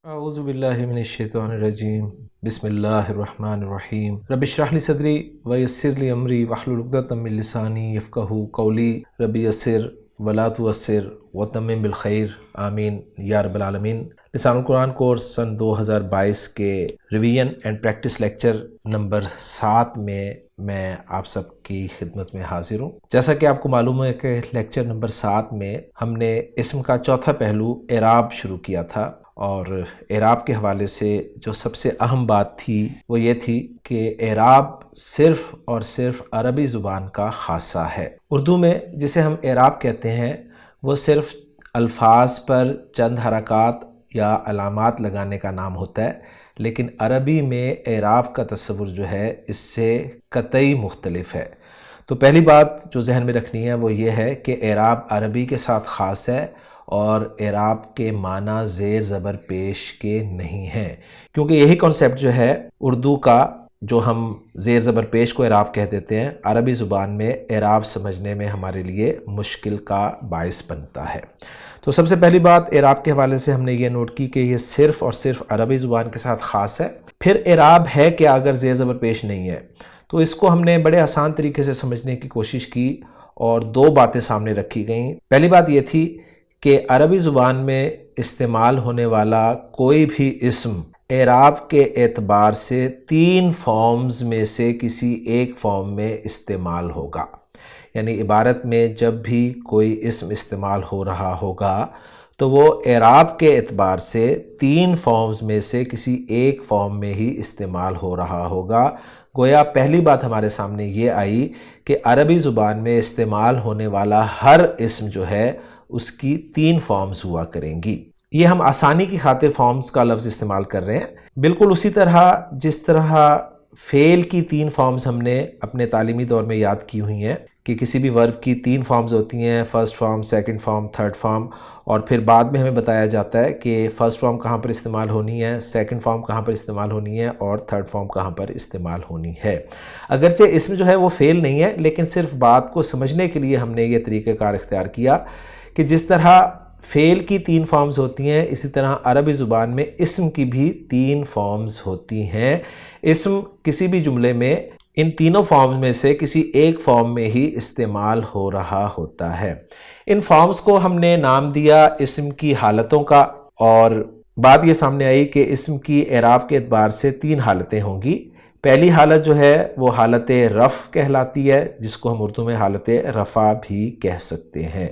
اعوذ باللہ من الشیطان الرجیم بسم اللہ الرحمن الرحیم رب اشرح لی صدری ویسر لی امری واحلل عقدۃ من لسانی یفقہوا قولی رب یسر ولا تعسر وتمم بالخیر آمین یا رب العالمین۔ لسان القرآن کورس سن 2022 کے revision and practice lecture number 7 میں آپ سب کی خدمت میں حاضر ہوں۔ جیسا کہ آپ کو معلوم ہے کہ لیکچر نمبر 7 میں ہم نے اسم کا چوتھا پہلو اعراب شروع کیا تھا، اور اعراب کے حوالے سے جو سب سے اہم بات تھی وہ یہ تھی کہ اعراب صرف اور صرف عربی زبان کا خاصہ ہے۔ اردو میں جسے ہم اعراب کہتے ہیں وہ صرف الفاظ پر چند حرکات یا علامات لگانے کا نام ہوتا ہے، لیکن عربی میں اعراب کا تصور جو ہے اس سے قطعی مختلف ہے۔ تو پہلی بات جو ذہن میں رکھنی ہے وہ یہ ہے کہ اعراب عربی کے ساتھ خاص ہے، اور اعراب کے معنی زیر زبر پیش کے نہیں ہیں، کیونکہ یہی کنسیپٹ جو ہے اردو کا، جو ہم زیر زبر پیش کو اعراب کہہ دیتے ہیں، عربی زبان میں اعراب سمجھنے میں ہمارے لیے مشکل کا باعث بنتا ہے۔ تو سب سے پہلی بات اعراب کے حوالے سے ہم نے یہ نوٹ کی کہ یہ صرف اور صرف عربی زبان کے ساتھ خاص ہے۔ پھر اعراب ہے کہ اگر زیر زبر پیش نہیں ہے، تو اس کو ہم نے بڑے آسان طریقے سے سمجھنے کی کوشش کی اور دو باتیں سامنے رکھی گئیں۔ پہلی بات یہ تھی کہ عربی زبان میں استعمال ہونے والا کوئی بھی اسم اعراب کے اعتبار سے 3 فارمز میں سے کسی ایک فارم میں استعمال ہوگا، یعنی عبارت میں جب بھی کوئی اسم استعمال ہو رہا ہوگا تو وہ اعراب کے اعتبار سے 3 فارمز میں سے کسی ایک فارم میں ہی استعمال ہو رہا ہوگا۔ گویا پہلی بات ہمارے سامنے یہ آئی کہ عربی زبان میں استعمال ہونے والا ہر اسم جو ہے اس کی 3 فارمز ہوا کریں گی۔ یہ ہم آسانی کی خاطر فارمز کا لفظ استعمال کر رہے ہیں، بالکل اسی طرح جس طرح فعل کی 3 فارمز ہم نے اپنے تعلیمی دور میں یاد کی ہوئی ہیں کہ کسی بھی ورب کی 3 فارمز ہوتی ہیں، first form, second form, third form, اور پھر بعد میں ہمیں بتایا جاتا ہے کہ فرسٹ فارم کہاں پر استعمال ہونی ہے، سیکنڈ فارم کہاں پر استعمال ہونی ہے، اور تھرڈ فارم کہاں پر استعمال ہونی ہے۔ اگرچہ اس میں جو ہے وہ فعل نہیں ہے، لیکن صرف بات کو سمجھنے کے لیے ہم نے یہ طریقہ کار اختیار کیا کہ جس طرح فعل کی 3 فارمز ہوتی ہیں، اسی طرح عربی زبان میں اسم کی بھی 3 فارمز ہوتی ہیں۔ اسم کسی بھی جملے میں ان تینوں فارمز میں سے کسی ایک فارم میں ہی استعمال ہو رہا ہوتا ہے۔ ان فارمز کو ہم نے نام دیا اسم کی حالتوں کا، اور بات یہ سامنے آئی کہ اسم کی اعراب کے اعتبار سے 3 حالتیں ہوں گی۔ پہلی حالت جو ہے وہ حالت رفع کہلاتی ہے، جس کو ہم اردو میں حالت رفع بھی کہہ سکتے ہیں۔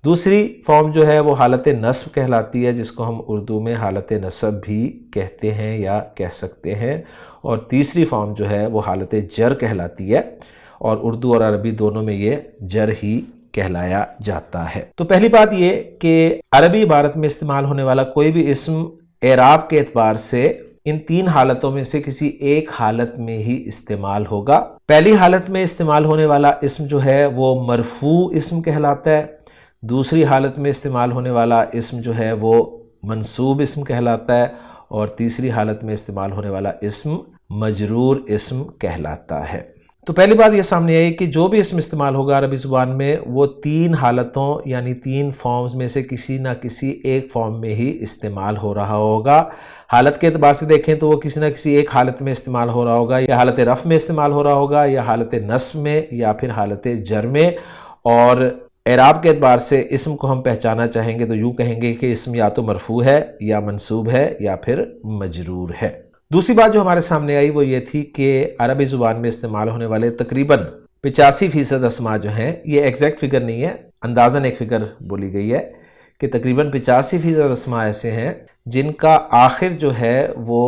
دوسری فارم جو ہے وہ حالت نصب کہلاتی ہے، جس کو ہم اردو میں حالت نصب بھی کہتے ہیں یا کہہ سکتے ہیں۔ اور تیسری فارم جو ہے وہ حالت جر کہلاتی ہے، اور اردو اور عربی دونوں میں یہ جر ہی کہلایا جاتا ہے۔ تو پہلی بات یہ کہ عربی عبارت میں استعمال ہونے والا کوئی بھی اسم اعراب کے اعتبار سے ان 3 حالتوں میں سے کسی ایک حالت میں ہی استعمال ہوگا۔ پہلی حالت میں استعمال ہونے والا اسم جو ہے وہ مرفوع اسم کہلاتا ہے، دوسری حالت میں استعمال ہونے والا اسم جو ہے وہ منصوب اسم کہلاتا ہے، اور تیسری حالت میں استعمال ہونے والا اسم مجرور اسم کہلاتا ہے۔ تو پہلی بات یہ سامنے آئی کہ جو بھی اسم استعمال ہوگا عربی زبان میں وہ 3 حالتوں یعنی 3 فارمز میں سے کسی نہ کسی ایک فارم میں ہی استعمال ہو رہا ہوگا۔ حالت کے اعتبار سے دیکھیں تو وہ کسی نہ کسی ایک حالت میں استعمال ہو رہا ہوگا، یا حالت رفع میں استعمال ہو رہا ہوگا، یا حالت نصب میں، یا پھر حالت جر میں۔ اور اعراب کے اعتبار سے اسم کو ہم پہچانا چاہیں گے تو یوں کہیں گے کہ اسم یا تو مرفوع ہے، یا منصوب ہے، یا پھر مجرور ہے۔ دوسری بات جو ہمارے سامنے آئی وہ یہ تھی کہ عربی زبان میں استعمال ہونے والے تقریباً 85% اسما جو ہیں، یہ ایگزیکٹ فگر نہیں ہے، اندازاً ایک فگر بولی گئی ہے کہ تقریباً 85% اسما ایسے ہیں جن کا آخر جو ہے وہ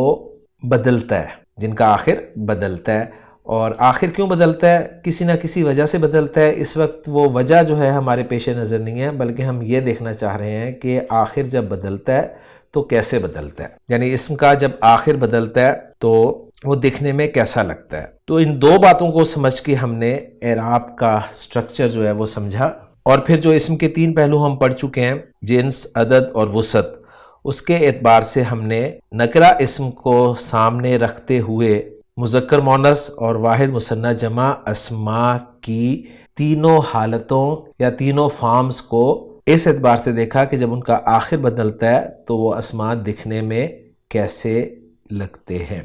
بدلتا ہے، جن کا آخر بدلتا ہے۔ اور آخر کیوں بدلتا ہے؟ کسی نہ کسی وجہ سے بدلتا ہے۔ اس وقت وہ وجہ جو ہے ہمارے پیش نظر نہیں ہے، بلکہ ہم یہ دیکھنا چاہ رہے ہیں کہ آخر جب بدلتا ہے تو کیسے بدلتا ہے، یعنی اسم کا جب آخر بدلتا ہے تو وہ دکھنے میں کیسا لگتا ہے۔ تو ان 2 باتوں کو سمجھ کے ہم نے اعراب کا سٹرکچر جو ہے وہ سمجھا، اور پھر جو اسم کے 3 پہلو ہم پڑھ چکے ہیں، جنس، عدد اور وسعت، اس کے اعتبار سے ہم نے نکرہ اسم کو سامنے رکھتے ہوئے مذکر مؤنث اور واحد مثنیٰ جمع اسماء کی تینوں حالتوں یا تینوں فارمز کو اس اعتبار سے دیکھا کہ جب ان کا آخر بدلتا ہے تو وہ اسماء دکھنے میں کیسے لگتے ہیں۔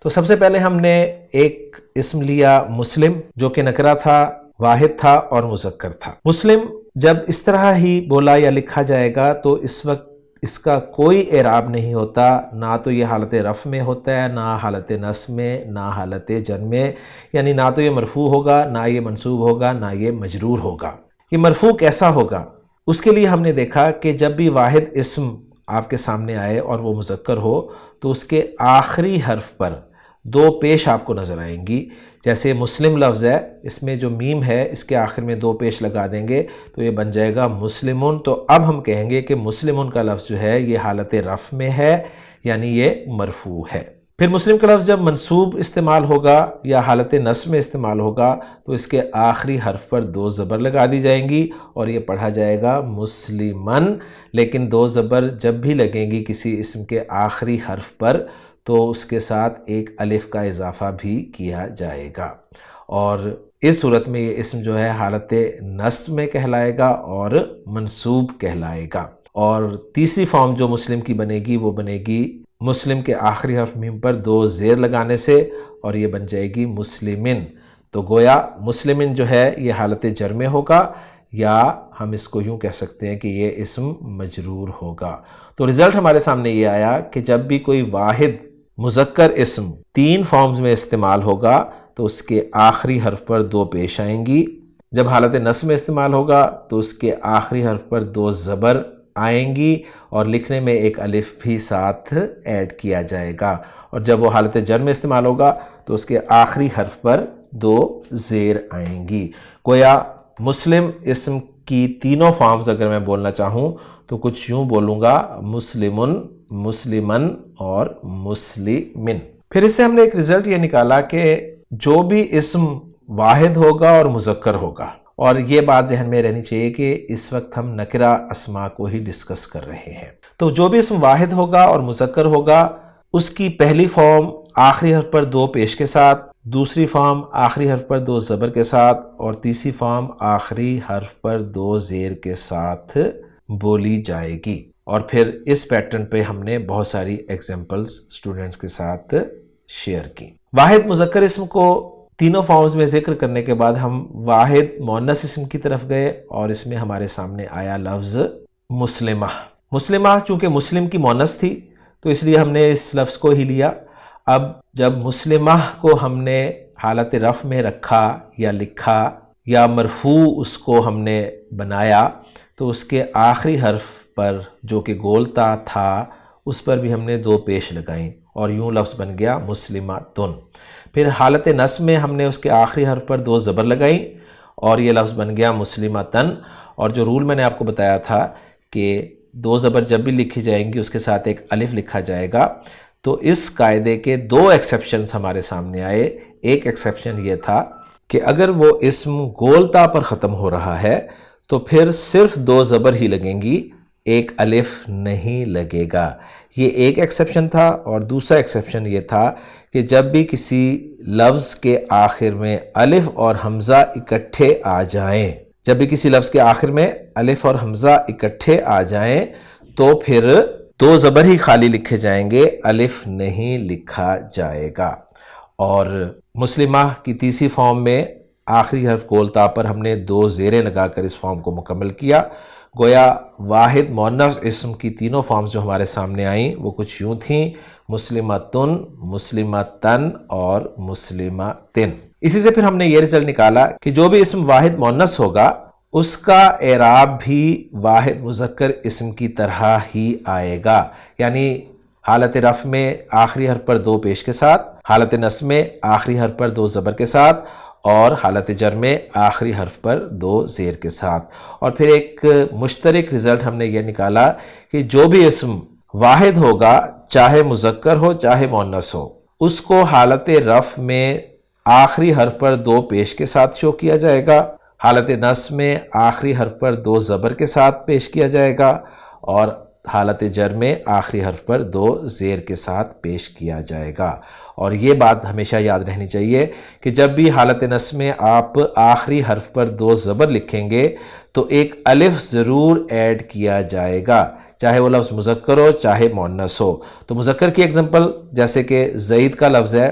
تو سب سے پہلے ہم نے ایک اسم لیا مسلم، جو کہ نکرہ تھا، واحد تھا اور مذکر تھا۔ مسلم جب اس طرح ہی بولا یا لکھا جائے گا تو اس وقت اس کا کوئی اعراب نہیں ہوتا، نہ تو یہ حالت رفع میں ہوتا ہے، نہ حالت نصب میں، نہ حالت جر میں، یعنی نہ تو یہ مرفوع ہوگا، نہ یہ منصوب ہوگا، نہ یہ مجرور ہوگا۔ یہ مرفوع کیسا ہوگا؟ اس کے لیے ہم نے دیکھا کہ جب بھی واحد اسم آپ کے سامنے آئے اور وہ مذکر ہو تو اس کے آخری حرف پر دو پیش آپ کو نظر آئیں گی۔ جیسے مسلم لفظ ہے، اس میں جو میم ہے اس کے آخر میں دو پیش لگا دیں گے تو یہ بن جائے گا مسلمون۔ تو اب ہم کہیں گے کہ مسلمون کا لفظ جو ہے یہ حالت رفع میں ہے، یعنی یہ مرفوع ہے۔ پھر مسلم کا لفظ جب منصوب استعمال ہوگا یا حالت نصب میں استعمال ہوگا تو اس کے آخری حرف پر دو زبر لگا دی جائیں گی اور یہ پڑھا جائے گا مسلمن۔ لیکن دو زبر جب بھی لگیں گی کسی اسم کے آخری حرف پر تو اس کے ساتھ ایک الف کا اضافہ بھی کیا جائے گا، اور اس صورت میں یہ اسم جو ہے حالت نصب میں کہلائے گا اور منصوب کہلائے گا۔ اور تیسری فارم جو مسلم کی بنے گی وہ بنے گی مسلم کے آخری حرف میم پر دو زیر لگانے سے، اور یہ بن جائے گی مسلمن۔ تو گویا مسلمن جو ہے یہ حالت جر میں ہوگا، یا ہم اس کو یوں کہہ سکتے ہیں کہ یہ اسم مجرور ہوگا۔ تو رزلٹ ہمارے سامنے یہ آیا کہ جب بھی کوئی واحد مذکر اسم تین فارمز میں استعمال ہوگا تو اس کے آخری حرف پر دو پیش آئیں گی۔ جب حالت نصب میں استعمال ہوگا تو اس کے آخری حرف پر دو زبر آئیں گی اور لکھنے میں ایک الف بھی ساتھ ایڈ کیا جائے گا، اور جب وہ حالت جر میں استعمال ہوگا تو اس کے آخری حرف پر دو زیر آئیں گی۔ گویا مسلم اسم کی تینوں فارمز اگر میں بولنا چاہوں تو کچھ یوں بولوں گا مسلمن، مسلمن اور مسلمن۔ پھر اس سے ہم نے ایک رزلٹ یہ نکالا کہ جو بھی اسم واحد ہوگا اور مذکر ہوگا، اور یہ بات ذہن میں رہنی چاہیے کہ اس وقت ہم نکرہ اسماء کو ہی ڈسکس کر رہے ہیں، تو جو بھی اسم واحد ہوگا اور مذکر ہوگا اس کی پہلی فارم آخری حرف پر دو پیش کے ساتھ، دوسری فارم آخری حرف پر دو زبر کے ساتھ، اور تیسری فارم آخری حرف پر دو زیر کے ساتھ بولی جائے گی۔ اور پھر اس پیٹرن پہ ہم نے بہت ساری ایگزامپلز اسٹوڈنٹس کے ساتھ شیئر کی۔ واحد مذکر اسم کو تینوں فارمز میں ذکر کرنے کے بعد ہم واحد مؤنث اسم کی طرف گئے، اور اس میں ہمارے سامنے آیا لفظ مسلمہ۔ مسلمہ چونکہ مسلم کی مؤنث تھی تو اس لیے ہم نے اس لفظ کو ہی لیا۔ اب جب مسلمہ کو ہم نے حالت رفع میں رکھا یا لکھا یا مرفوع اس کو ہم نے بنایا تو اس کے آخری حرف پر جو کہ گولتا تھا اس پر بھی ہم نے دو پیش لگائیں اور یوں لفظ بن گیا مسلماتن۔ پھر حالت نصب میں ہم نے اس کے آخری حرف پر دو زبر لگائیں اور یہ لفظ بن گیا مسلمتن۔ اور جو رول میں نے آپ کو بتایا تھا کہ دو زبر جب بھی لکھی جائیں گی اس کے ساتھ ایک الف لکھا جائے گا، تو اس قاعدے کے دو ایکسیپشنز ہمارے سامنے آئے۔ ایک ایکسیپشن یہ تھا کہ اگر وہ اسم گولتا پر ختم ہو رہا ہے تو پھر صرف دو زبر ہی لگیں گی، ایک الف نہیں لگے گا۔ یہ ایک ایکسیپشن تھا۔ اور دوسرا ایکسیپشن یہ تھا کہ جب بھی کسی لفظ کے آخر میں الف اور حمزہ اکٹھے آ جائیں، جب بھی کسی لفظ کے آخر میں الف اور حمزہ اکٹھے آ جائیں تو پھر دو زبر ہی خالی لکھے جائیں گے، الف نہیں لکھا جائے گا۔ اور مسلمہ کی تیسری فارم میں آخری حرف گولتا پر ہم نے دو زیریں لگا کر اس فارم کو مکمل کیا۔ گویا واحد مؤنث اسم کی تینوں فارمز جو ہمارے سامنے آئیں وہ کچھ یوں تھیں، مسلمتن، مسلمتن اور مسلمتن۔ اسی سے پھر ہم نے یہ رزلٹ نکالا کہ جو بھی اسم واحد مؤنث ہوگا اس کا اعراب بھی واحد مذکر اسم کی طرح ہی آئے گا، یعنی حالت رفع میں آخری حرف پر دو پیش کے ساتھ، حالت نصب میں آخری حرف پر دو زبر کے ساتھ، اور حالت جر میں آخری حرف پر دو زیر کے ساتھ۔ اور پھر ایک مشترک رزلٹ ہم نے یہ نکالا کہ جو بھی اسم واحد ہوگا چاہے مذکر ہو چاہے مؤنث ہو، اس کو حالت رفع میں آخری حرف پر دو پیش کے ساتھ شو کیا جائے گا، حالت نصب میں آخری حرف پر دو زبر کے ساتھ پیش کیا جائے گا، اور حالت جر میں آخری حرف پر دو زیر کے ساتھ پیش کیا جائے گا۔ اور یہ بات ہمیشہ یاد رہنی چاہیے کہ جب بھی حالت نصب میں آپ آخری حرف پر دو زبر لکھیں گے تو ایک الف ضرور ایڈ کیا جائے گا، چاہے وہ لفظ مذکر ہو چاہے مؤنث ہو۔ تو مذکر کی ایگزامپل جیسے کہ زید کا لفظ ہے،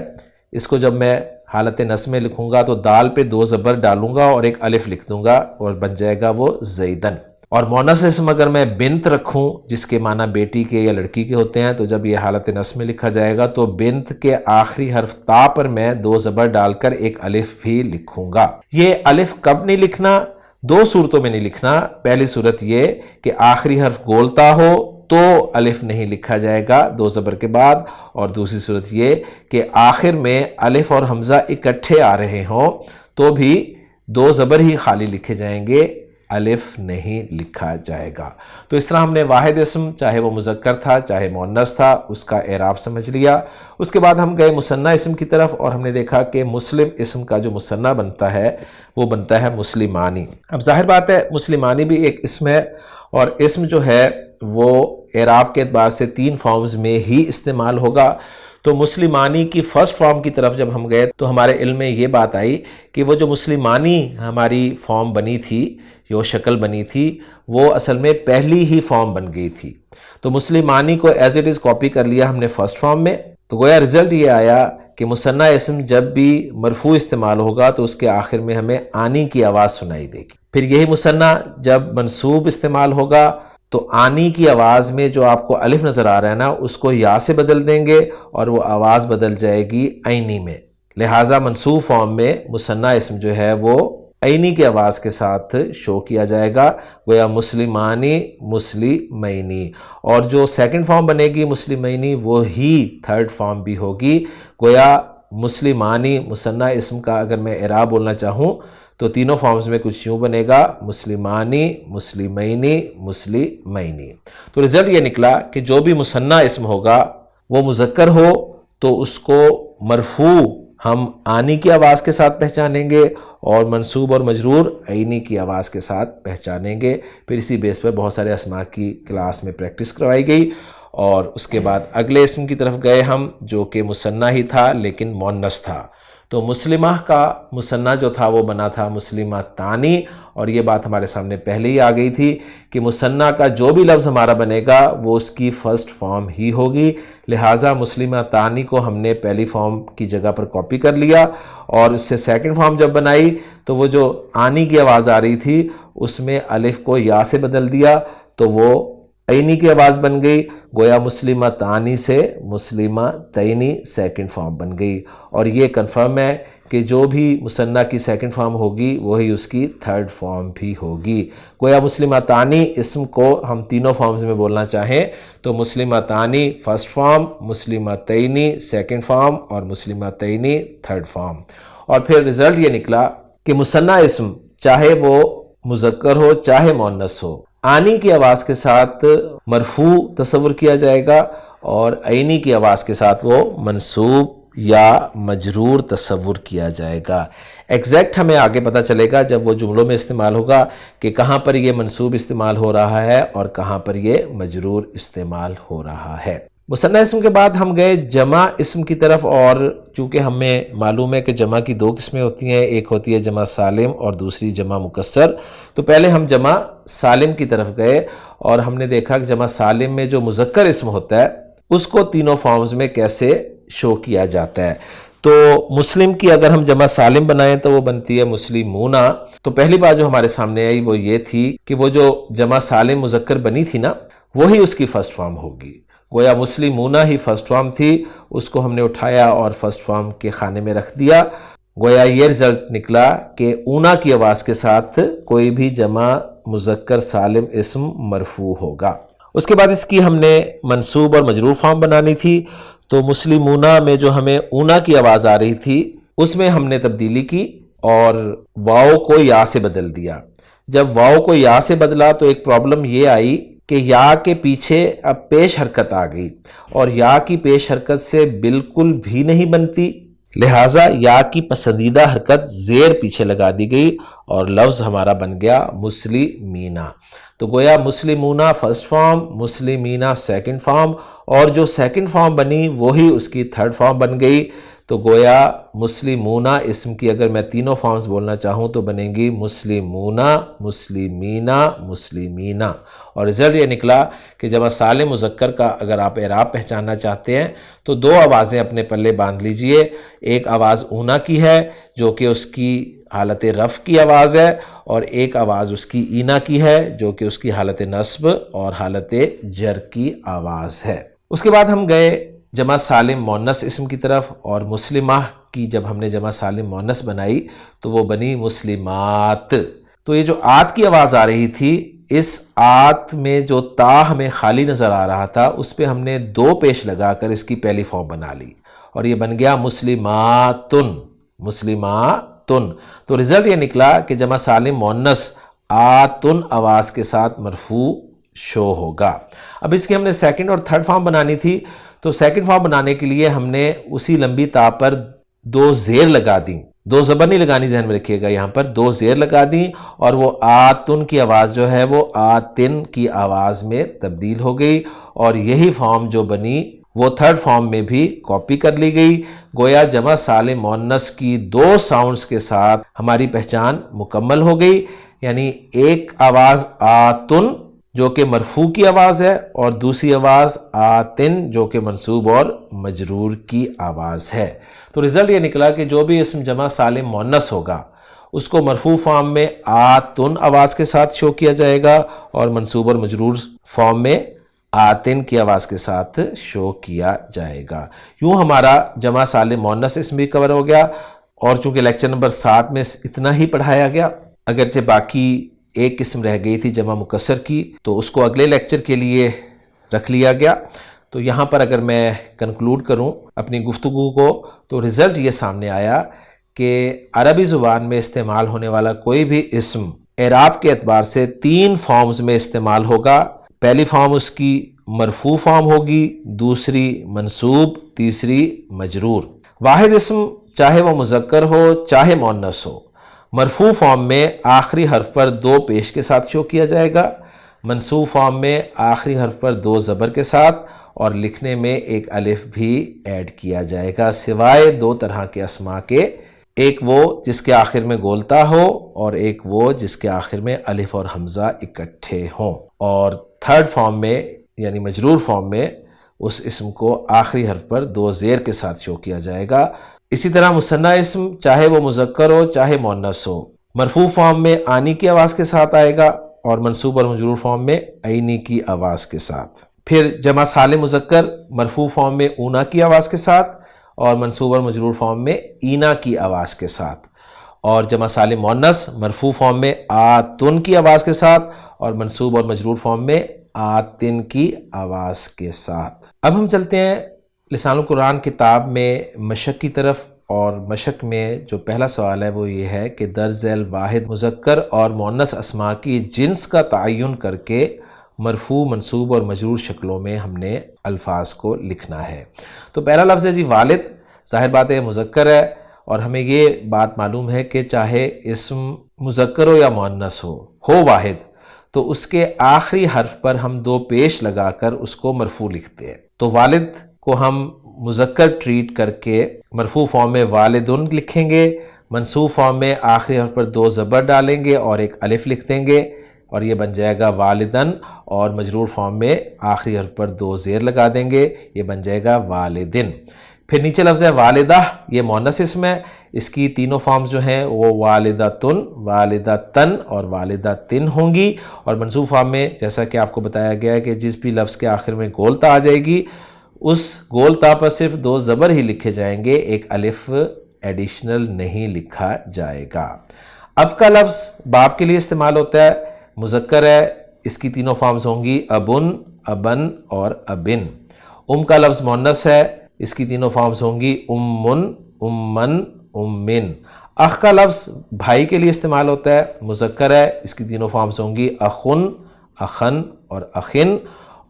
اس کو جب میں حالت نصب میں لکھوں گا تو دال پہ 2 زبر ڈالوں گا اور ایک الف لکھ دوں گا اور بن جائے گا وہ زیدن۔ اور مؤنث اسم اگر میں بنت رکھوں جس کے معنی بیٹی کے یا لڑکی کے ہوتے ہیں، تو جب یہ حالت نصب میں لکھا جائے گا تو بنت کے آخری حرف تا پر میں 2 زبر ڈال کر ایک الف بھی لکھوں گا۔ یہ الف کب نہیں لکھنا؟ 2 صورتوں میں نہیں لکھنا۔ پہلی صورت یہ کہ آخری حرف گولتا ہو تو الف نہیں لکھا جائے گا 2 زبر کے بعد، اور دوسری صورت یہ کہ آخر میں الف اور حمزہ اکٹھے آ رہے ہوں تو بھی 2 زبر ہی خالی لکھے جائیں گے، الف نہیں لکھا جائے گا۔ تو اس طرح ہم نے واحد اسم چاہے وہ مذکر تھا چاہے مؤنث تھا اس کا اعراب سمجھ لیا۔ اس کے بعد ہم گئے مثنیٰ اسم کی طرف اور ہم نے دیکھا کہ مسلم اسم کا جو مثنیٰ بنتا ہے وہ بنتا ہے مسلمانی۔ اب ظاہر بات ہے مسلمانی بھی ایک اسم ہے، اور اسم جو ہے وہ اعراب کے اعتبار سے 3 فارمز میں ہی استعمال ہوگا۔ تو مسلمانی کی فرسٹ فارم کی طرف جب ہم گئے تو ہمارے علم میں یہ بات آئی کہ وہ جو مسلمانی ہماری فارم بنی تھی، جو شکل بنی تھی، وہ اصل میں پہلی ہی فارم بن گئی تھی۔ تو مسلمانی کو ایز اٹ از کاپی کر لیا ہم نے فرسٹ فارم میں، تو گویا رزلٹ یہ آیا کہ مثنیٰ اسم جب بھی مرفوع استعمال ہوگا تو اس کے آخر میں ہمیں آنی کی آواز سنائی دے گی۔ پھر یہی مثنیٰ جب منصوب استعمال ہوگا تو آنی کی آواز میں جو آپ کو الف نظر آ رہا ہے نا، اس کو یا سے بدل دیں گے اور وہ آواز بدل جائے گی عینی میں۔ لہٰذا منصوب فارم میں مثنیٰ اسم جو ہے وہ عینی کی آواز کے ساتھ شو کیا جائے گا، گویا مسلمانی مسلمینی۔ اور جو سیکنڈ فارم بنے گی مسلمینی وہی تھرڈ فارم بھی ہوگی، گویا مسلمانی مثنیٰ اسم کا اگر میں اعراب بولنا چاہوں تو تینوں فارمز میں کچھ یوں بنے گا، مسلمانی مسلمینی مسلمینی۔ تو رزلٹ یہ نکلا کہ جو بھی مثنیٰ اسم ہوگا وہ مذکر ہو تو اس کو مرفوع ہم آنی کی آواز کے ساتھ پہچانیں گے اور منصوب اور مجرور عینی کی آواز کے ساتھ پہچانیں گے۔ پھر اسی بیس پر بہت سارے اسماء کی کلاس میں پریکٹس کروائی گئی، اور اس کے بعد اگلے اسم کی طرف گئے ہم جو کہ مثنیٰ ہی تھا لیکن مؤنث تھا۔ تو مسلمہ کا مثنیٰ جو تھا وہ بنا تھا مسلمہ تانی، اور یہ بات ہمارے سامنے پہلے ہی آ گئی تھی کہ مثنیٰ کا جو بھی لفظ ہمارا بنے گا وہ اس کی فرسٹ فارم ہی ہوگی، لہٰذا مسلمہ تانی کو ہم نے پہلی فارم کی جگہ پر کاپی کر لیا، اور اس سے سیکنڈ فارم جب بنائی تو وہ جو آنی کی آواز آ رہی تھی اس میں الف کو یا سے بدل دیا تو وہ عینی کی آواز بن گئی، گویا مسلمہ تانی سے مسلمہ تینی سیکنڈ فارم بن گئی۔ اور یہ کنفرم ہے کہ جو بھی مثنیٰ کی سیکنڈ فارم ہوگی وہی اس کی تھرڈ فارم بھی ہوگی۔ گویا مسلمہ تانی اسم کو ہم تینوں فارمز میں بولنا چاہیں تو مسلمہ تانی فرسٹ فارم، مسلمہ تینی سیکنڈ فارم اور مسلمہ تینی تھرڈ فارم۔ اور پھر رزلٹ یہ نکلا کہ مثنیٰ اسم چاہے وہ مذکر ہو چاہے مؤنث ہو، آنی کی آواز کے ساتھ مرفوع تصور کیا جائے گا اور عینی کی آواز کے ساتھ وہ منصوب یا مجرور تصور کیا جائے گا۔ ایگزیکٹ ہمیں آگے پتہ چلے گا جب وہ جملوں میں استعمال ہوگا کہ کہاں پر یہ منصوب استعمال ہو رہا ہے اور کہاں پر یہ مجرور استعمال ہو رہا ہے۔ مثنیٰ اسم کے بعد ہم گئے جمع اسم کی طرف، اور چونکہ ہمیں معلوم ہے کہ جمع کی 2 قسمیں ہوتی ہیں، ایک ہوتی ہے جمع سالم اور دوسری جمع مکسر۔ تو پہلے ہم جمع سالم کی طرف گئے اور ہم نے دیکھا کہ جمع سالم میں جو مذکر اسم ہوتا ہے اس کو تینوں فارمز میں کیسے شو کیا جاتا ہے۔ تو مسلم کی اگر ہم جمع سالم بنائیں تو وہ بنتی ہے مسلمونہ۔ تو پہلی بات جو ہمارے سامنے آئی وہ یہ تھی کہ وہ جو جمع سالم مذکر بنی تھی نا وہی اس کی فرسٹ فارم ہوگی، گویا مسلمونہ ہی فرسٹ فارم تھی، اس کو ہم نے اٹھایا اور فرسٹ فارم کے خانے میں رکھ دیا۔ گویا یہ رزلٹ نکلا کہ اونا کی آواز کے ساتھ کوئی بھی جمع مذکر سالم اسم مرفوع ہوگا۔ اس کے بعد اس کی ہم نے منصوب اور مجرور فارم بنانی تھی، تو مسلمونہ میں جو ہمیں اونا کی آواز آ رہی تھی اس میں ہم نے تبدیلی کی اور واؤ کو یا سے بدل دیا۔ جب واؤ کو یا سے بدلا تو ایک پرابلم یہ آئی کہ یا کے پیچھے اب پیش حرکت آ گئی، اور یا کی پیش حرکت سے بالکل بھی نہیں بنتی، لہٰذا یا کی پسندیدہ حرکت زیر پیچھے لگا دی گئی اور لفظ ہمارا بن گیا مسلمینہ۔ تو گویا مسلمونہ فرسٹ فارم، مسلمینہ سیکنڈ فارم، اور جو سیکنڈ فارم بنی وہی اس کی تھرڈ فارم بن گئی۔ تو گویا مسلمونہ اسم کی اگر میں تینوں فارمز بولنا چاہوں تو بنیں گی مسلمونہ، مسلمینہ، مسلمینہ، اور رزلٹ یہ نکلا کہ جمع سالم مذکر کا اگر آپ اعراب پہچاننا چاہتے ہیں تو دو آوازیں اپنے پلے باندھ لیجئے. ایک آواز اونا کی ہے جو کہ اس کی حالت رفع کی آواز ہے، اور ایک آواز اس کی اینا کی ہے جو کہ اس کی حالت نصب اور حالت جر کی آواز ہے. اس کے بعد ہم گئے جمع سالم مؤنث اسم کی طرف، اور مسلمہ کی جب ہم نے جمع سالم مؤنث بنائی تو وہ بنی مسلمات. تو یہ جو آت کی آواز آ رہی تھی، اس آت میں جو تا ہمیں خالی نظر آ رہا تھا اس پہ ہم نے دو پیش لگا کر اس کی پہلی فارم بنا لی، اور یہ بن گیا مسلماتن، مسلماتن. تو رزلٹ یہ نکلا کہ جمع سالم مؤنث آتن آواز کے ساتھ مرفوع شو ہوگا. اب اس کی ہم نے سیکنڈ اور تھرڈ فارم بنانی تھی، تو سیکنڈ فارم بنانے کے لیے ہم نے اسی لمبی تا پر دو زیر لگا دیں، دو زبر نہیں لگانی، ذہن میں رکھیے گا، یہاں پر دو زیر لگا دیں، اور وہ آتن کی آواز جو ہے وہ آتن کی آواز میں تبدیل ہو گئی، اور یہی فارم جو بنی وہ تھرڈ فارم میں بھی کاپی کر لی گئی. گویا جمع سالم مؤنث کی دو ساؤنڈز کے ساتھ ہماری پہچان مکمل ہو گئی، یعنی ایک آواز آتن جو کہ مرفوع کی آواز ہے، اور دوسری آواز آتن جو کہ منصوب اور مجرور کی آواز ہے. تو رزلٹ یہ نکلا کہ جو بھی اسم جمع سالم مؤنث ہوگا اس کو مرفوع فارم میں آتن آواز کے ساتھ شو کیا جائے گا، اور منصوب اور مجرور فارم میں آتن کی آواز کے ساتھ شو کیا جائے گا. یوں ہمارا جمع سالم مؤنث اسم بھی کور ہو گیا، اور چونکہ لیکچر نمبر 7 میں اتنا ہی پڑھایا گیا، اگرچہ باقی ایک قسم رہ گئی تھی جمع مکسر کی، تو اس کو اگلے لیکچر کے لیے رکھ لیا گیا. تو یہاں پر اگر میں کنکلوڈ کروں اپنی گفتگو کو، تو رزلٹ یہ سامنے آیا کہ عربی زبان میں استعمال ہونے والا کوئی بھی اسم اعراب کے اعتبار سے 3 فارمز میں استعمال ہوگا. پہلی فارم اس کی مرفوع فارم ہوگی، دوسری منصوب، تیسری مجرور. واحد اسم چاہے وہ مذکر ہو چاہے مؤنث ہو، مرفوع فارم میں آخری حرف پر 2 پیش کے ساتھ شو کیا جائے گا، منصوب فارم میں آخری حرف پر 2 زبر کے ساتھ، اور لکھنے میں ایک الف بھی ایڈ کیا جائے گا، سوائے 2 طرح کے اسما کے، ایک وہ جس کے آخر میں گولتا ہو، اور ایک وہ جس کے آخر میں الف اور حمزہ اکٹھے ہوں. اور تھرڈ فارم میں یعنی مجرور فارم میں اس اسم کو آخری حرف پر 2 زیر کے ساتھ شو کیا جائے گا. اسی طرح مثنی اسم چاہے وہ مذکر ہو چاہے مؤنث ہو، مرفوع فارم میں آنی کی آواز کے ساتھ آئے گا، اور منصوب اور مجرور فارم میں عینی کی آواز کے ساتھ. پھر جمع سالم مذکر مرفوع فارم میں اونا کی آواز کے ساتھ، اور منصوب اور مجرور فارم میں اینا کی آواز کے ساتھ. اور جمع سالم مؤنث مرفوع فارم میں آتن کی آواز کے ساتھ، اور منصوب اور مجرور فارم میں آتن کی آواز کے ساتھ. اب ہم چلتے ہیں لسان القرآن کتاب میں مشق کی طرف، اور مشق میں جو پہلا سوال ہے وہ یہ ہے کہ درج ذیل واحد مذکر اور مؤنث اسماء کی جنس کا تعین کر کے مرفوع، منصوب اور مجرور شکلوں میں ہم نے الفاظ کو لکھنا ہے. تو پہلا لفظ ہے جی والد. ظاہر بات ہے مذکر ہے، اور ہمیں یہ بات معلوم ہے کہ چاہے اسم مذکر ہو یا مؤنث ہو واحد، تو اس کے آخری حرف پر ہم 2 پیش لگا کر اس کو مرفوع لکھتے ہیں. تو والد کو ہم مذکر ٹریٹ کر کے مرفوع فارم میں والدن لکھیں گے، منصوب فارم میں آخری حرف پر 2 زبر ڈالیں گے اور ایک الف لکھ دیں گے، اور یہ بن جائے گا والدن، اور مجرور فارم میں آخری حرف پر 2 زیر لگا دیں گے، یہ بن جائے گا والدن. پھر نیچے لفظ ہے والدہ، یہ مؤنث اسم ہے، اس کی تینوں فارمز جو ہیں وہ والدتن، والدتن اور والدتن ہوں گی. اور منصوب فارم میں جیسا کہ آپ کو بتایا گیا ہے کہ جس بھی لفظ کے آخر میں گولتا آ جائے گی اس گولتا پر صرف 2 زبر ہی لکھے جائیں گے، ایک الف ایڈیشنل نہیں لکھا جائے گا. اب کا لفظ باپ کے لیے استعمال ہوتا ہے، مذکر ہے، اس کی تینوں فارمز ہوں گی ابن، ابن اور ابن. کا لفظ مؤنث ہے، اس کی تینوں فارمز ہوں گی امن، امن، امن. اخ کا لفظ بھائی کے لیے استعمال ہوتا ہے، مذکر ہے، اس کی تینوں فارمز ہوں گی اخن، اخن اور اخن.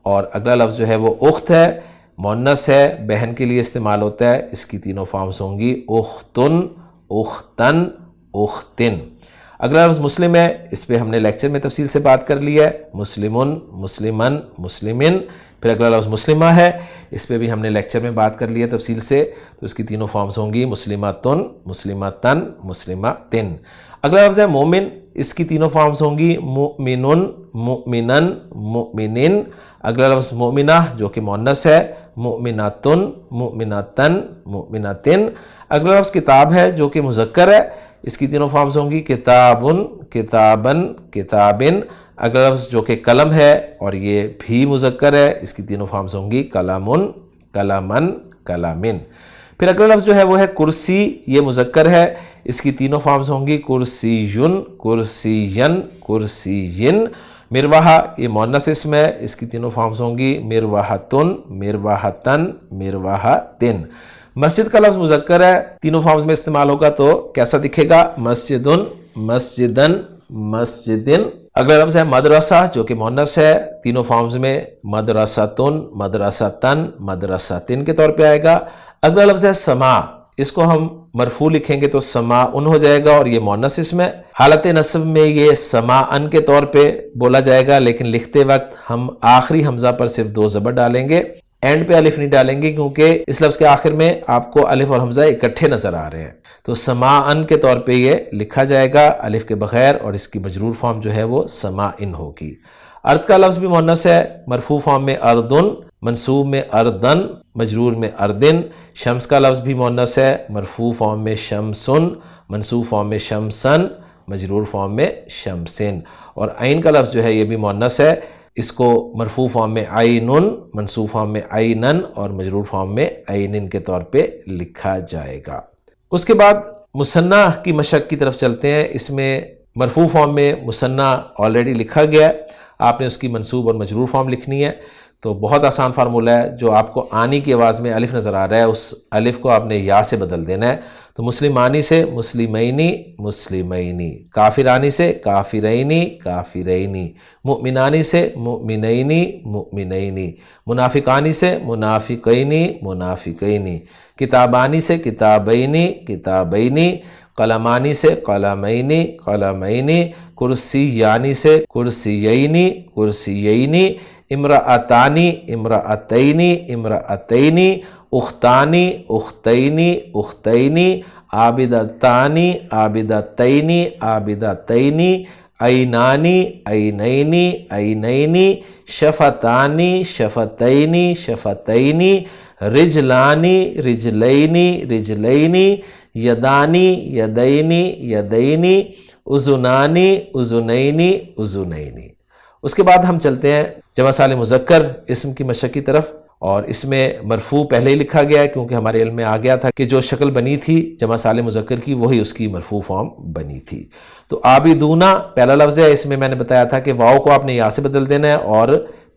اور اگلا لفظ جو ہے وہ اخت ہے، مؤنث ہے، بہن کے لیے استعمال ہوتا ہے، اس کی تینوں فارمز ہوں گی اختن، اختن، اختن. اگلا لفظ مسلم ہے، اس پہ ہم نے لیکچر میں تفصیل سے بات کر لی ہے، مسلمن، مسلمن، مسلمن۔ پھر اگلا لفظ مسلمہ ہے، اس پہ بھی ہم نے لیکچر میں بات کر لی ہے تفصیل سے، تو اس کی تینوں فارمز ہوں گی مسلمتن، مسلمتن، مسلمتن۔ اگلا لفظ ہے مومن، اس کی تینوں فارمز ہوں گی مؤمنن، مؤمنن، مؤمنن۔ اگلا لفظ مؤمنہ جو کہ مؤنث ہے، مؤمناتن، مؤمناتن، مؤمناتن۔ اگلا لفظ کتاب ہے جو کہ مذکر ہے، اس کی تینوں فارمز ہوں گی کتابن، کتابن، کتابن۔ اگلا لفظ جو کہ قلم ہے اور یہ بھی مذکر ہے، اس کی تینوں فارمز ہوں گی قلمن، قلمن، قلمن۔ پھر اگلا لفظ جو ہے وہ ہے کرسی، یہ مذکر ہے، اس کی تینوں فارمز ہوں گی کرسیٌ، کرسیً، کرسیٍ۔ مروحہ یہ مؤنث اسم ہے، اس کی تینوں فارمز ہوں گی مروحۃن، مروحۃن، مروحۃن۔ مسجد کا لفظ مذکر ہے، تینوں فارمز میں استعمال ہوگا تو کیسا دکھے گا؟ مسجدن، مسجدن، مسجدن۔ اگلا لفظ ہے مدرسہ جو کہ مؤنث ہے، تینوں فارمز میں مدرستن، مدرستن، مدرستن کے طور پہ آئے گا۔ اگلا لفظ ہے سما، اس کو ہم مرفوع لکھیں گے تو سماعن ہو جائے گا اور یہ مؤنث اسم ہے۔ حالت نصب میں یہ سماعن کے طور پہ بولا جائے گا، لیکن لکھتے وقت ہم آخری حمزہ پر صرف 2 زبر ڈالیں گے، اینڈ پہ الف نہیں ڈالیں گے، کیونکہ اس لفظ کے آخر میں آپ کو الف اور حمزہ اکٹھے نظر آ رہے ہیں، تو سماعن کے طور پہ یہ لکھا جائے گا الف کے بغیر، اور اس کی مجرور فارم جو ہے وہ سماعن ہوگی۔ ارد کا لفظ بھی مؤنث ہے، مرفوع فارم میں اردن، منصوب میں اردن، مجرور میں اردن۔ شمس کا لفظ بھی مؤنث ہے، مرفوع فارم میں شمسن، منصوب فارم میں شمسن، مجرور فارم میں شمسن۔ اور عین کا لفظ جو ہے یہ بھی مؤنث ہے، اس کو مرفوع فارم میں عینن، منصوب فارم میں عینن اور مجرور فارم میں عینن کے طور پہ لکھا جائے گا۔ اس کے بعد مثنیٰ کی مشق کی طرف چلتے ہیں۔ اس میں مرفوع فارم میں مثنیٰ آلریڈی لکھا گیا ہے، آپ نے اس کی منصوب اور مجرور فارم لکھنی ہے، تو بہت آسان فارمولہ ہے، جو آپ کو آنی کی آواز میں الف نظر آ رہا ہے اس الف کو آپ نے یا سے بدل دینا ہے، تو مسلمانی سے مسلمینی، مسلمینی، کافرانی سے کافرینی، کافرینی، مؤمنانی سے مؤمنینی، مؤمنینی، منافقانی سے منافقینی، منافقینی، کتابانی سے کتابینی، کتابینی، قلمانی سے قلمینی، قلمینی، کرسیانی سے کرسیینی، کرسیینی، امرأتانی، امرأتینی، امرأتینی، اختانی، اختینی، اختینی، عابدتانی، عابدتینی، عابدتینی، عینانی، عینینی، عینینی، شفتانی، شفتینی، شفتینی، رجلانی، رجلینی، رجلینی، یدانی، یدینی، یدینی، اذنانی، اذنینی، اذنینی۔ اس کے بعد ہم چلتے ہیں جمع سالم مذکر اسم کی مشق کی طرف، اور اس میں مرفوع پہلے ہی لکھا گیا ہے، کیونکہ ہمارے علم میں آ گیا تھا کہ جو شکل بنی تھی جمع سالم مذکر کی وہی اس کی مرفوع فارم بنی تھی۔ تو عابدونا پہلا لفظ ہے، اس میں نے بتایا تھا کہ واو کو آپ نے یا سے بدل دینا ہے اور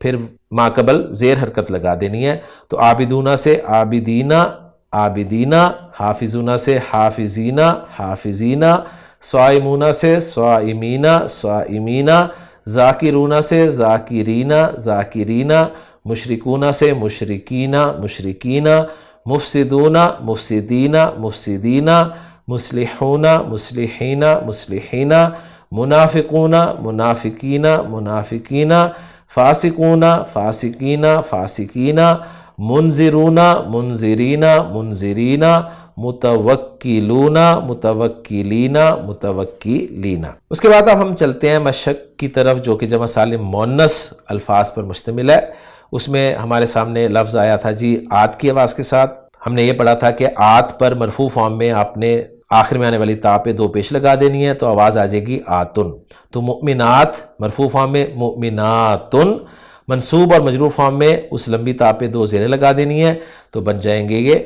پھر ما قبل زیر حرکت لگا دینی ہے، تو عابدونا سے عابدینا، عابدینا، حافظونا سے حافظینا، حافظینا، صائمونا سے صائمینا، صائمینا، ذاکرونہ سے ذاکرینہ، ذاکرینہ، مشرکونہ سے مشرکینہ، مشرکینہ، مفسدونہ، مفسدینہ، مفسدینہ، مصلحونہ، مصلحینہ، مصلحینہ، منافقونہ، منافقینہ، منافقینہ، فاسقونہ، فاسقینہ، فاسقینہ، منذرونہ، منذرینہ، منذرینہ، متوکلون، متوکلین، متوکلین۔ اس کے بعد اب ہم چلتے ہیں مشق کی طرف، جو کہ جمع سالم مؤنث الفاظ پر مشتمل ہے۔ اس میں ہمارے سامنے لفظ آیا تھا جی آت کی آواز کے ساتھ، ہم نے یہ پڑھا تھا کہ آت پر مرفوع فارم میں آپ نے آخر میں آنے والی تا پہ 2 پیش لگا دینی ہے، تو آواز آ جائے گی آتن۔ تو مؤمنات مرفوع فارم میں مؤمناتن، منصوب اور مجرور فارم میں اس لمبی تا پہ 2 زیریں لگا دینی ہے، تو بن جائیں گے یہ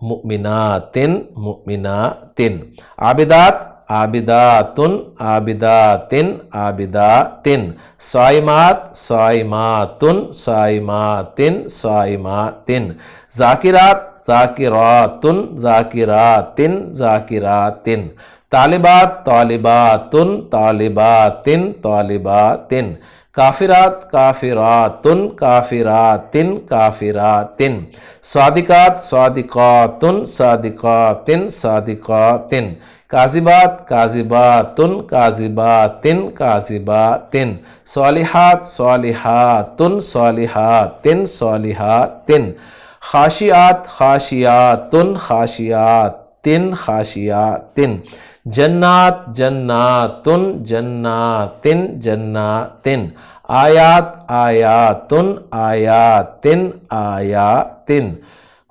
مؤمناتن، مؤمناتن۔ عابدات عابداتن، عابداتن، عابداتن۔ صائمات صائماتن، صائماتن، صائماتن۔ ذاکرات ذاکراتن، ذاکراتن، ذاکراتن۔ طالبات طالباتن، طالباتن، طالباتن۔ کافرات کافراتن کافراتن کافراتن، صادقات صادقاتن صادقاتن صادقاتن، کاذبات کاذباتن کاذباتن کاذباتن، صالحات صالحاتن صالحاتن صالحاتن، خاشعات خاشعاتن خاشعاتن خاشعاتن، جنات جناتن جناتن جناتن، آیات آیاتن آیاتن آیاتن،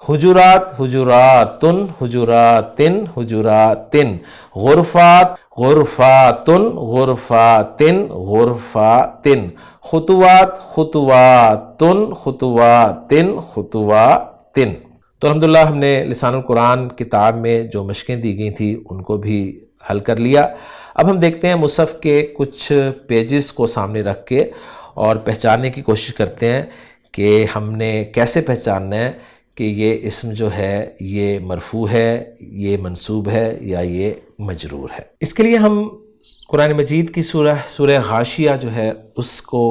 حجرات حجراتن حجراتن حجراتن، غرفات غرفاتن غرفاتن غرفاتن، خطوات خطواتن خطواتن خطواتن۔ تو الحمدللہ ہم نے لسان القرآن کتاب میں جو مشقیں دی گئی تھیں ان کو بھی حل کر لیا۔ اب ہم دیکھتے ہیں مصحف کے کچھ پیجز کو سامنے رکھ کے اور پہچاننے کی کوشش کرتے ہیں کہ ہم نے کیسے پہچاننا ہے کہ یہ اسم جو ہے یہ مرفوع ہے، یہ منصوب ہے یا یہ مجرور ہے۔ اس کے لیے ہم قرآن مجید کی سورہ غاشیہ جو ہے اس کو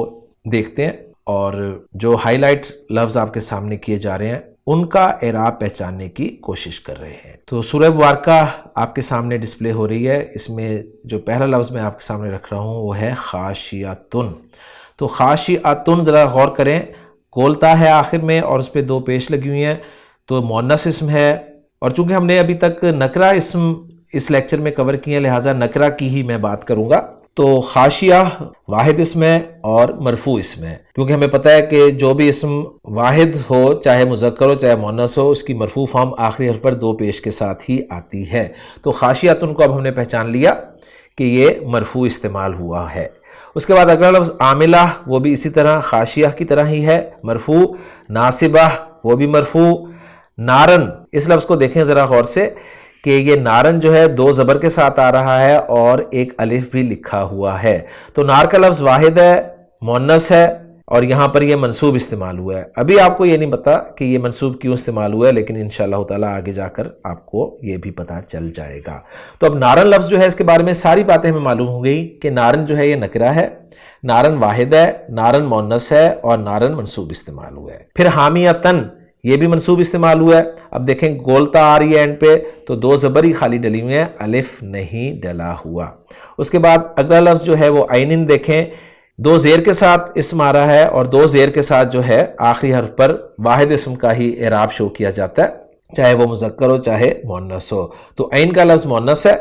دیکھتے ہیں اور جو ہائی لائٹ لفظ آپ کے سامنے کیے جا رہے ہیں ان کا اعراب پہچاننے کی کوشش کر رہے ہیں۔ تو سورہ مبارکہ آپ کے سامنے ڈسپلے ہو رہی ہے، اس میں جو پہلا لفظ میں آپ کے سامنے رکھ رہا ہوں وہ ہے خاشعتن۔ تو خاشعتن ذرا غور کریں، گولتا ہے آخر میں اور اس پہ دو پیش لگی ہوئی ہیں، تو مؤنث اسم ہے، اور چونکہ ہم نے ابھی تک نکرہ اسم اس لیکچر میں کور کیے ہیں لہٰذا نکرہ کی ہی میں بات کروں گا۔ تو خاشیہ واحد اسم ہے اور مرفوع اسم ہے، کیونکہ ہمیں پتہ ہے کہ جو بھی اسم واحد ہو چاہے مذکر ہو چاہے مؤنث ہو اس کی مرفوع فارم آخری حرف پر دو پیش کے ساتھ ہی آتی ہے۔ تو خاشعتن کو اب ہم نے پہچان لیا کہ یہ مرفوع استعمال ہوا ہے۔ اس کے بعد اگلا لفظ عاملہ وہ بھی اسی طرح خاشیہ کی طرح ہی ہے، مرفوع۔ ناصبہ وہ بھی مرفوع۔ نارن اس لفظ کو دیکھیں ذرا غور سے کہ یہ نارن جو ہے دو زبر کے ساتھ آ رہا ہے اور ایک الف بھی لکھا ہوا ہے، تو نار کا لفظ واحد ہے، مؤنث ہے اور یہاں پر یہ منصوب استعمال ہوا ہے۔ ابھی آپ کو یہ نہیں پتا کہ یہ منصوب کیوں استعمال ہوا ہے، لیکن انشاءاللہ تعالیٰ آگے جا کر آپ کو یہ بھی پتا چل جائے گا۔ تو اب نارن لفظ جو ہے اس کے بارے میں ساری باتیں ہمیں معلوم ہو گئی کہ نارن جو ہے یہ نکرہ ہے، نارن واحد ہے، نارن مؤنث ہے اور نارن منصوب استعمال ہوا ہے۔ پھر حامیتن یہ بھی منصوب استعمال ہوا ہے۔ اب دیکھیں گولتا آ رہی ہے اینڈ پہ تو دو زبر ہی خالی ڈلی ہوئی ہیں، الف نہیں ڈلا ہوا۔ اس کے بعد اگلا لفظ جو ہے وہ عینن، دیکھیں دو زیر کے ساتھ اسم آ رہا ہے اور دو زیر کے ساتھ جو ہے آخری حرف پر واحد اسم کا ہی اعراب شو کیا جاتا ہے، چاہے وہ مذکر ہو چاہے مؤنث ہو۔ تو عین کا لفظ مؤنث ہے،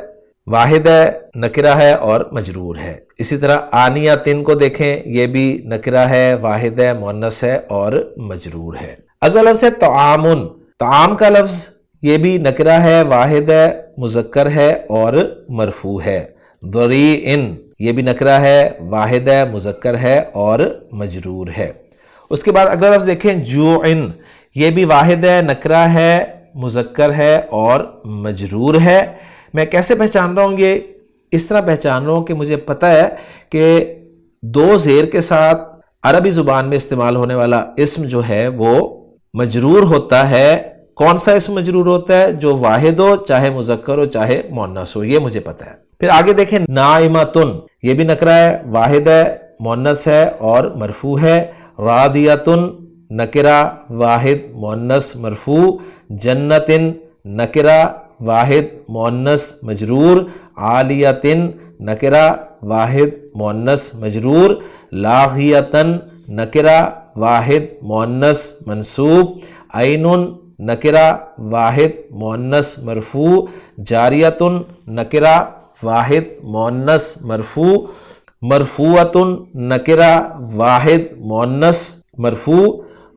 واحد ہے، نکرہ ہے اور مجرور ہے۔ اسی طرح آنیتن کو دیکھیں، یہ بھی نکرہ ہے، واحد ہے، مؤنث ہے اور مجرور ہے۔ اگلا لفظ ہے طعامن، طعام کا لفظ یہ بھی نکرہ ہے، واحد ہے، مذکر ہے اور مرفوع ہے۔ ضریعن یہ بھی نکرہ ہے، واحد ہے، مذکر ہے اور مجرور ہے۔ اس کے بعد اگلا لفظ دیکھیں جوعن، یہ بھی واحد ہے، نکرہ ہے، مذکر ہے اور مجرور ہے۔ میں کیسے پہچان رہا ہوں؟ یہ اس طرح پہچان رہا ہوں کہ مجھے پتہ ہے کہ دو زیر کے ساتھ عربی زبان میں استعمال ہونے والا اسم جو ہے وہ مجرور ہوتا ہے۔ کون سا اسم مجرور ہوتا ہے؟ جو واحد ہو چاہے مذکر ہو چاہے مؤنث ہو، یہ مجھے پتہ ہے۔ پھر آگے دیکھیں نائمتن، یہ بھی نکرہ ہے، واحد ہے، مؤنث ہے اور مرفوع ہے۔ راضیتن نکرہ، واحد، مؤنث، مرفوع۔ جنتن نکرہ، واحد، مؤنث، مجرور۔ عالیتن نکرہ، واحد، مؤنث، مجرور۔ لاغیتن نکرہ، واحد، مؤنث، منصوب۔ عینن نکرہ، واحد، مؤنث، مرفوع۔ جاریتن نکرہ، واحد، مؤنث، مرفوع۔ مرفوعتن نکرہ، واحد، مؤنث، مرفوع۔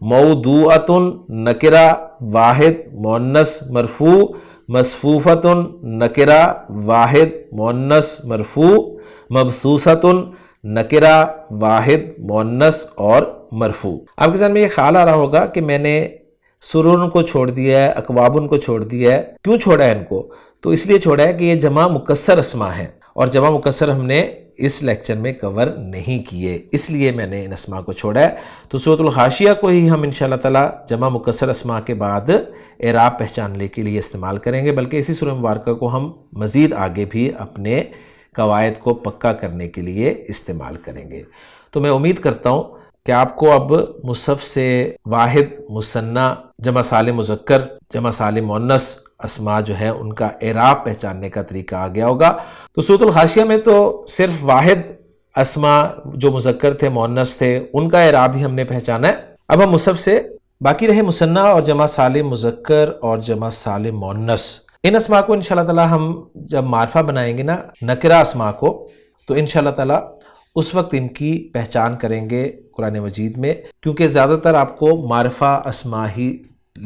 موضوعتن نکرہ، واحد، مؤنث، مرفوع۔ مصفوفتن نکرہ، واحد، مؤنث، مرفوع۔ مبسوطتن نکرہ، واحد، مؤنث اور مرفوع۔ آپ کے ذہن میں یہ خیال آ رہا ہوگا کہ میں نے سرن کو چھوڑ دیا ہے، اکوابن کو چھوڑ دیا ہے، کیوں چھوڑا ہے ان کو؟ تو اس لیے چھوڑا ہے کہ یہ جمع مکسر اسماء ہیں اور جمع مکسر ہم نے اس لیکچر میں کور نہیں کیے، اس لیے میں نے ان اسماء کو چھوڑا ہے۔ تو سورۃ الغاشیہ کو ہی ہم انشاءاللہ تعالی جمع مکسر اسماء کے بعد اعراب پہچاننے کے لیے استعمال کریں گے، بلکہ اسی سورہ مبارکہ کو ہم مزید آگے بھی اپنے قواعد کو پکا کرنے کے لیے استعمال کریں گے۔ تو میں امید کرتا ہوں کہ آپ کو اب مصحف سے واحد، مثنیٰ، جمع سالم مذکر، جمع سالم مؤنث اسماء جو ہے ان کا اعراب پہچاننے کا طریقہ آ گیا ہوگا۔ تو سورۃ الغاشیہ میں تو صرف واحد اسماء جو مذکر تھے، مؤنث تھے، ان کا اعراب ہی ہم نے پہچانا ہے۔ اب ہم مصحف سے باقی رہے مثنیٰ اور جمع سالم مذکر اور جمع سالم مؤنث، ان اسماء کو انشاءاللہ تعالی ہم جب معرفہ بنائیں گے نا نکرہ اسماء کو، تو انشاءاللہ تعالی اس وقت ان کی پہچان کریں گے قرآن مجید میں، کیونکہ زیادہ تر آپ کو معرفہ اسماء ہی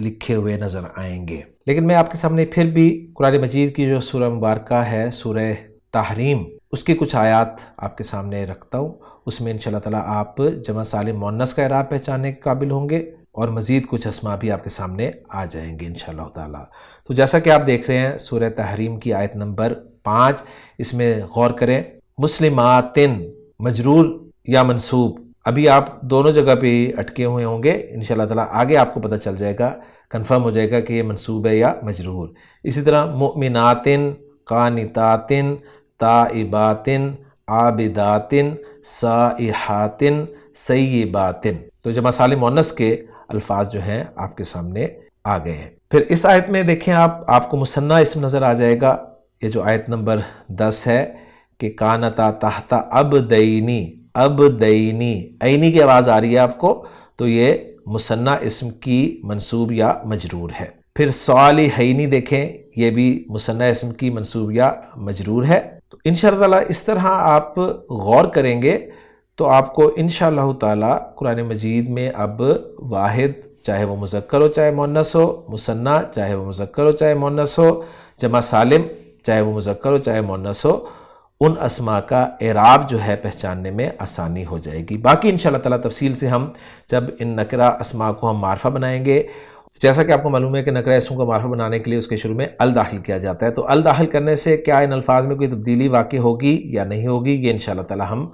لکھے ہوئے نظر آئیں گے۔ لیکن میں آپ کے سامنے پھر بھی قرآن مجید کی جو سورہ مبارکہ ہے، سورہ تحریم، اس کی کچھ آیات آپ کے سامنے رکھتا ہوں۔ اس میں انشاءاللہ تعالی آپ جمع سالم مؤنث کا اعراب پہچاننے کے قابل ہوں گے، اور مزید کچھ اسماء بھی آپ کے سامنے آ جائیں گے انشاءاللہ تعالی۔ تو جیسا کہ آپ دیکھ رہے ہیں سورہ تحریم کی آیت نمبر 5، اس میں غور کریں، مسلماتن مجرور یا منصوب، ابھی آپ دونوں جگہ پہ اٹکے ہوئے ہوں گے، انشاءاللہ تعالی آگے آپ کو پتہ چل جائے گا، کنفرم ہو جائے گا کہ یہ منصوب ہے یا مجرور۔ اسی طرح مؤمناتن، قانتاتن، تائباتن، عابداتن، سائحاتن، سیباتن، تو جمع سالم مؤنث کے الفاظ جو ہیں آپ کے سامنے آ گئے ہیں۔ پھر اس آیت میں دیکھیں آپ کو مثنیٰ اسم نظر آ جائے گا، یہ جو آیت نمبر 10 ہے کہ کانتا تحت عبدینی، عبدینی، عینی کی آواز آ رہی ہے آپ کو، تو یہ مثنیٰ اسم کی منصوب یا مجرور ہے۔ پھر صالحینی دیکھیں، یہ بھی مثنیٰ اسم کی منصوب یا مجرور ہے۔ تو انشاءاللہ تعالی اس طرح آپ غور کریں گے تو آپ کو انشاءاللہ تعالی قرآن مجید میں اب واحد، چاہے وہ مذکر ہو چاہے مؤنث ہو، مثنیٰ چاہے وہ مذکر ہو چاہے مؤنث ہو، جمع سالم چاہے وہ مذکر ہو چاہے مؤنث ہو، ان اسماء کا اعراب جو ہے پہچاننے میں آسانی ہو جائے گی۔ باقی انشاءاللہ تعالی تفصیل سے ہم جب ان نکرہ اسماء کو ہم معرفہ بنائیں گے، جیسا کہ آپ کو معلوم ہے کہ نکرہ اسم کو معرفہ بنانے کے لیے اس کے شروع میں ال داخل کیا جاتا ہے، تو ال داخل کرنے سے کیا ان الفاظ میں کوئی تبدیلی واقع ہوگی یا نہیں ہوگی، یہ انشاءاللہ تعالی ہم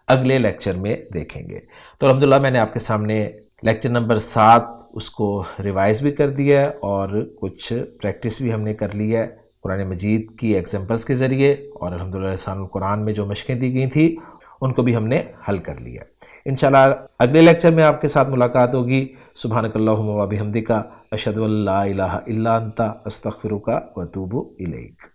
اگلے لیکچر میں دیکھیں گے۔ تو الحمدللہ میں نے آپ کے سامنے لیکچر نمبر 7 اس کو ریوائز بھی کر دیا ہے، اور کچھ پریکٹس بھی ہم نے کر لی ہے قرآن مجید کی ایگزامپلس کے ذریعے، اور الحمدللہ لسان القرآن میں جو مشقیں دی گئی تھیں ان کو بھی ہم نے حل کر لیا۔ انشاءاللہ اگلے لیکچر میں آپ کے ساتھ ملاقات ہوگی۔ سبحانک اللہم و بحمدک، اشہد ان لا الہ الا انت، استغفرک و اتوب الیک۔